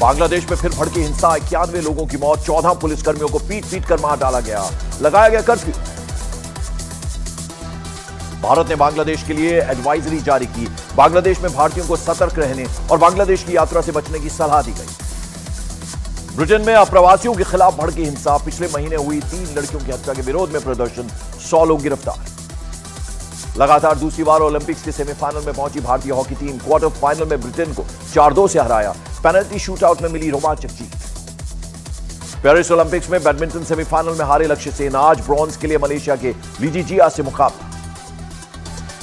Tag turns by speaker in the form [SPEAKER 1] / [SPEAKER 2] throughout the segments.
[SPEAKER 1] बांग्लादेश में फिर भड़की हिंसा, 91 लोगों की मौत, 14 पुलिसकर्मियों को पीट पीट कर मार डाला गया, लगाया गया कर्फ्यू। भारत ने बांग्लादेश के लिए एडवाइजरी जारी की, बांग्लादेश में भारतीयों को सतर्क रहने और बांग्लादेश की यात्रा से बचने की सलाह दी गई। ब्रिटेन में अप्रवासियों के खिलाफ भड़की हिंसा, पिछले महीने हुई 3 लड़कियों की हत्या के विरोध में प्रदर्शन, 100 लोग गिरफ्तार। लगातार दूसरी बार ओलंपिक्स के सेमीफाइनल में पहुंची भारतीय हॉकी टीम, क्वार्टर फाइनल में ब्रिटेन को 4-2 से हराया, पेनल्टी शूटआउट में मिली रोमांचक जीत। पेरिस ओलंपिक्स में बैडमिंटन सेमीफाइनल में हारे लक्ष्य सेन, आज ब्रॉन्ज के लिए मलेशिया के लीजिजिया से मुकाबला।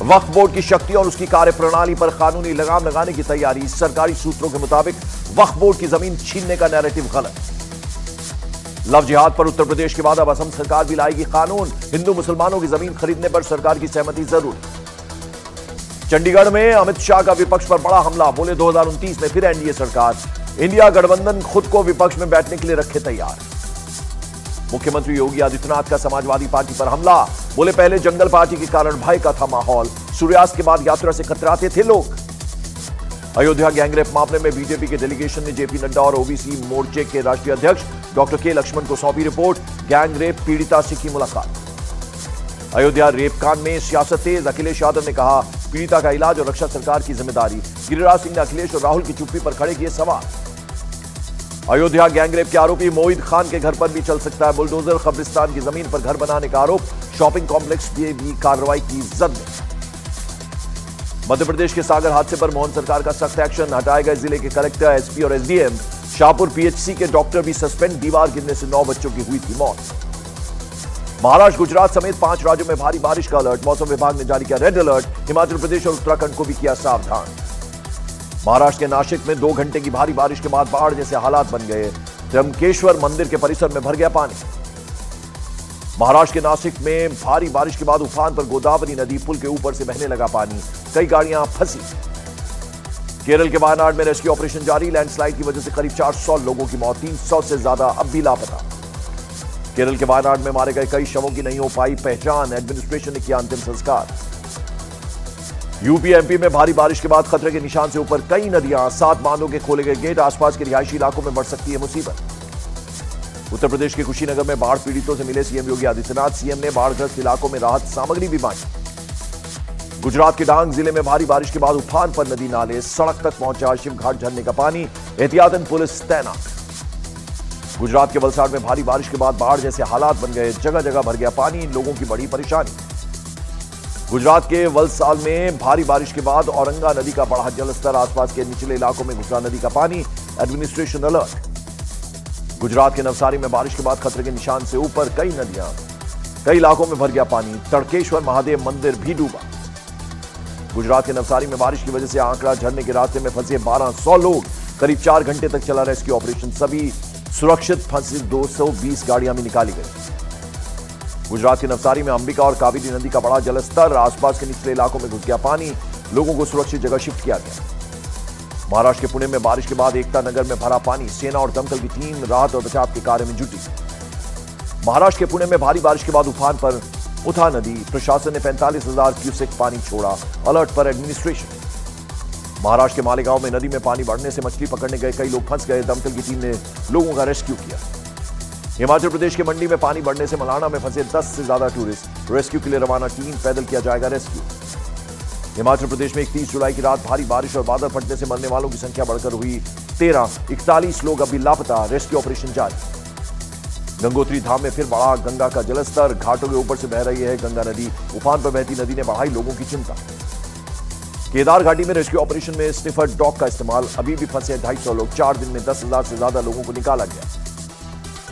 [SPEAKER 1] वक्फ बोर्ड की शक्ति और उसकी कार्यप्रणाली पर कानूनी लगाम लगाने की तैयारी, सरकारी सूत्रों के मुताबिक वक्फ बोर्ड की जमीन छीनने का नैरेटिव गलत। लव जिहाद पर उत्तर प्रदेश के बाद अब असम सरकार भी लाएगी कानून, हिंदू मुसलमानों की जमीन खरीदने पर सरकार की सहमति जरूरी। चंडीगढ़ में अमित शाह का विपक्ष पर बड़ा हमला, बोले 2029 में फिर एनडीए सरकार, इंडिया गठबंधन खुद को विपक्ष में बैठने के लिए रखे तैयार। मुख्यमंत्री योगी आदित्यनाथ का समाजवादी पार्टी पर हमला, बोले पहले जंगल पार्टी के कारण भय का था माहौल, सूर्यास्त के बाद यात्रा से कतराते थे लोग। अयोध्या गैंगरेप मामले में बीजेपी के डेलीगेशन ने जेपी नड्डा और ओबीसी मोर्चे के राष्ट्रीय अध्यक्ष डॉक्टर के लक्ष्मण को सौंपी रिपोर्ट, गैंगरेप पीड़िता से की मुलाकात। अयोध्या रेप कांड में सियासत तेज, अखिलेश यादव ने कहा पीड़िता का इलाज और रक्षा सरकार की जिम्मेदारी। गिरिराज सिंह ने अखिलेश और राहुल की चुप्पी पर खड़े किए सवाल। अयोध्या गैंगरेप के आरोपी मोहित खान के घर पर भी चल सकता है बुलडोजर, कब्रिस्तान की जमीन पर घर बनाने का आरोप, शॉपिंग कॉम्प्लेक्स की भी कार्रवाई की जद में। मध्य प्रदेश के सागर हादसे पर मोहन सरकार का सख्त एक्शन, हटाए गए जिले के कलेक्टर, एसपी और एसडीएम। शाहपुर पीएचसी के डॉक्टर भी सस्पेंड, दीवार गिरने से 9 बच्चों की हुई थी मौत। महाराष्ट्र, गुजरात समेत 5 राज्यों में भारी बारिश का अलर्ट, मौसम विभाग ने जारी किया रेड अलर्ट, हिमाचल प्रदेश और उत्तराखंड को भी किया सावधान। महाराष्ट्र के नासिक में 2 घंटे की भारी बारिश के बाद बाढ़ जैसे हालात बन गए, त्र्यंबकेश्वर मंदिर के परिसर में भर गया पानी। महाराष्ट्र के नासिक में भारी बारिश के बाद उफान पर गोदावरी नदी पुल के ऊपर से बहने लगा पानी, कई गाड़ियां फंसी। केरल के वायनाड में रेस्क्यू ऑपरेशन जारी, लैंडस्लाइड की वजह से करीब 400 लोगों की मौत, 300 से ज्यादा अब भी लापता। केरल के वायनाड में मारे गए कई शवों की नहीं हो पाई पहचान, एडमिनिस्ट्रेशन ने किया अंतिम संस्कार। यूपी एमपी में भारी बारिश के बाद खतरे के निशान से ऊपर कई नदियां, 7 बांधों के खोले गए गेट, आसपास के रिहायशी इलाकों में बढ़ सकती है मुसीबत। उत्तर प्रदेश के कुशीनगर में बाढ़ पीड़ितों से मिले सीएम योगी आदित्यनाथ, सीएम ने बाढ़ग्रस्त इलाकों में राहत सामग्री भी बांटी। गुजरात के डांग जिले में भारी बारिश के बाद उफान पर नदी नाले, सड़क तक पहुंचा शिवघाट झरने का पानी, एहतियातन पुलिस तैनात। गुजरात के वलसाड में भारी बारिश के बाद बाढ़ जैसे हालात बन गए, जगह जगह भर गया पानी, लोगों की बड़ी परेशानी। गुजरात के वलसाड में भारी बारिश के बाद औरंगा नदी का बढ़ा जलस्तर, आसपास के निचले इलाकों में घुसा नदी का पानी, एडमिनिस्ट्रेशन अलर्ट। गुजरात के नवसारी में बारिश के बाद खतरे के निशान से ऊपर कई नदियां, कई इलाकों में भर गया पानी, तड़केश्वर महादेव मंदिर भी डूबा। गुजरात के नवसारी में बारिश की वजह से आंकड़ा झरने के रास्ते में फंसे 1200 लोग, करीब 4 घंटे तक चला रेस्क्यू ऑपरेशन, सभी सुरक्षित फंसी 220 गाड़ियां भी निकाली गई। गुजरात के नवसारी में अंबिका और कावेरी नदी का बड़ा जलस्तर, आसपास के निचले इलाकों में घुस गया पानी, लोगों को सुरक्षित जगह शिफ्ट किया गया। महाराष्ट्र के पुणे में बारिश के बाद एकता नगर में भरा पानी, सेना और दमकल की टीम राहत और बचाव के कार्य में जुटी। महाराष्ट्र के पुणे में भारी बारिश के बाद उफान पर उठा नदी, प्रशासन ने 45,000 क्यूसेक पानी छोड़ा, अलर्ट पर एडमिनिस्ट्रेशन। महाराष्ट्र के मालेगांव में नदी में पानी बढ़ने से मछली पकड़ने गए कई लोग फंस गए, दमकल की टीम ने लोगों का रेस्क्यू किया। हिमाचल प्रदेश के मंडी में पानी बढ़ने से मलाना में फंसे 10 से ज्यादा टूरिस्ट, रेस्क्यू के लिए रवाना टीम, पैदल किया जाएगा रेस्क्यू। हिमाचल प्रदेश में 31 जुलाई की रात भारी बारिश और बादल फटने से मरने वालों की संख्या बढ़कर हुई 13, 41 लोग अभी लापता, रेस्क्यू ऑपरेशन जारी। गंगोत्री धाम में फिर बढ़ा गंगा का जलस्तर, घाटों के ऊपर से बह रही है गंगा नदी, उफान पर बहती नदी ने बढ़ाई लोगों की चिंता। केदार घाटी में रेस्क्यू ऑपरेशन में स्निफर डॉग का इस्तेमाल, अभी भी फंसे 250 लोग, 4 दिन में 10,000 से ज्यादा लोगों को निकाला गया।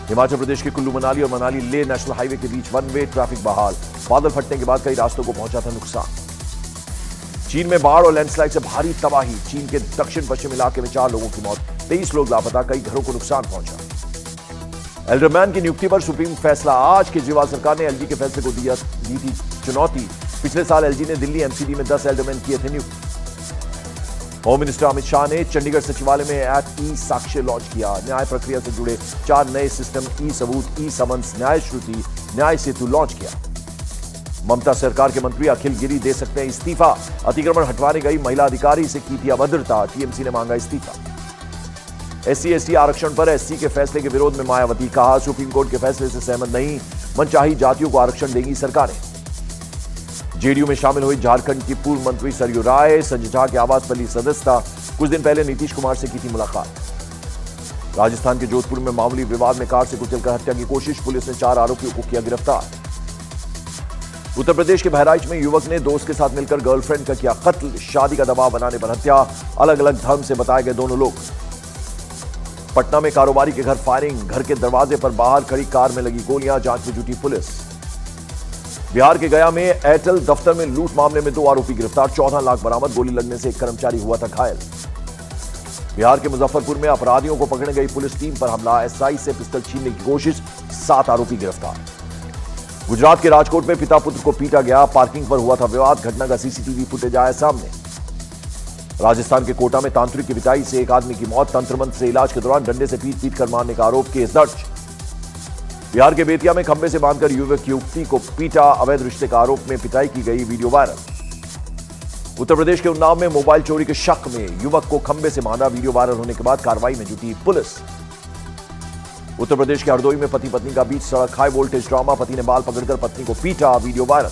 [SPEAKER 1] हिमाचल प्रदेश के कुल्लू मनाली और मनाली लेह नेशनल हाईवे के बीच 1 वे ट्रैफिक बहाल, बादल फटने के बाद कई रास्तों को पहुंचा था नुकसान। चीन में बाढ़ और लैंडस्लाइड से भारी तबाही, चीन के दक्षिण पश्चिम इलाके में 4 लोगों की मौत, 23 लोग लापता, कई घरों को नुकसान पहुंचा। एल्डरमैन की नियुक्ति पर सुप्रीम फैसला आज, केजरीवाल सरकार ने एलजी के फैसले को दी थी चुनौती। पिछले साल एलजी ने दिल्ली एमसीडी में 10 एल्डरमैन किए थे नियुक्त। होम मिनिस्टर अमित शाह ने चंडीगढ़ सचिवालय में ऐप ई साक्ष्य लॉन्च किया, न्याय प्रक्रिया से जुड़े 4 नए सिस्टम ई सबूत, ई समन्स, न्याय श्रुति, न्याय सेतु लॉन्च किया। ममता सरकार के मंत्री अखिल गिरी दे सकते हैं इस्तीफा, अतिक्रमण हटवाने गई महिला अधिकारी से की थी अभद्रता, टीएमसी ने मांगा इस्तीफा। SC/ST आरक्षण पर SC के फैसले के विरोध में मायावती, कहा सुप्रीम कोर्ट के फैसले से सहमत नहीं, मनचाही जातियों को आरक्षण देंगी सरकारें। जेडीयू में शामिल हुई झारखंड की पूर्व मंत्री सरयू राय, संजय झा के आवास पर ली सदस्यता, कुछ दिन पहले नीतीश कुमार से की थी मुलाकात। राजस्थान के जोधपुर में मामूली विवाद में कार से कुचलकर हत्या की कोशिश, पुलिस ने 4 आरोपियों को किया गिरफ्तार। उत्तर प्रदेश के बहराइच में युवक ने दोस्त के साथ मिलकर गर्लफ्रेंड का किया कत्ल, शादी का दबाव बनाने पर हत्या, अलग अलग धर्म से बताए गए दोनों लोग। पटना में कारोबारी के घर फायरिंग, घर के दरवाजे पर बाहर खड़ी कार में लगी गोलियां, जांच में जुटी पुलिस। बिहार के गया में एयरटेल दफ्तर में लूट मामले में 2 आरोपी गिरफ्तार, 14 लाख बरामद, गोली लगने से एक कर्मचारी हुआ था घायल। बिहार के मुजफ्फरपुर में अपराधियों को पकड़ने गई पुलिस टीम पर हमला, SI से पिस्टल छीनने की कोशिश, 7 आरोपी गिरफ्तार। गुजरात के राजकोट में पिता पुत्र को पीटा गया, पार्किंग पर हुआ था विवाद, घटना का CCTV फुटेज आया सामने। राजस्थान के कोटा में तांत्रिक की पिटाई से एक आदमी की मौत, तंत्र मंत्र से इलाज के दौरान डंडे से पीट कर मारने का आरोप, केस दर्ज। बिहार के बेतिया में खंबे से बांधकर युवक युवती को पीटा, अवैध रिश्ते का आरोप में पिटाई की गई, वीडियो वायरल। उत्तर प्रदेश के उन्नाव में मोबाइल चोरी के शक में युवक को खंबे से बांधा, वीडियो वायरल होने के बाद कार्रवाई में जुटी पुलिस। उत्तर प्रदेश के हरदोई में पति पत्नी का बीच सड़क हाई वोल्टेज ड्रामा, पति ने बाल पकड़कर पत्नी को पीटा, वीडियो वायरल।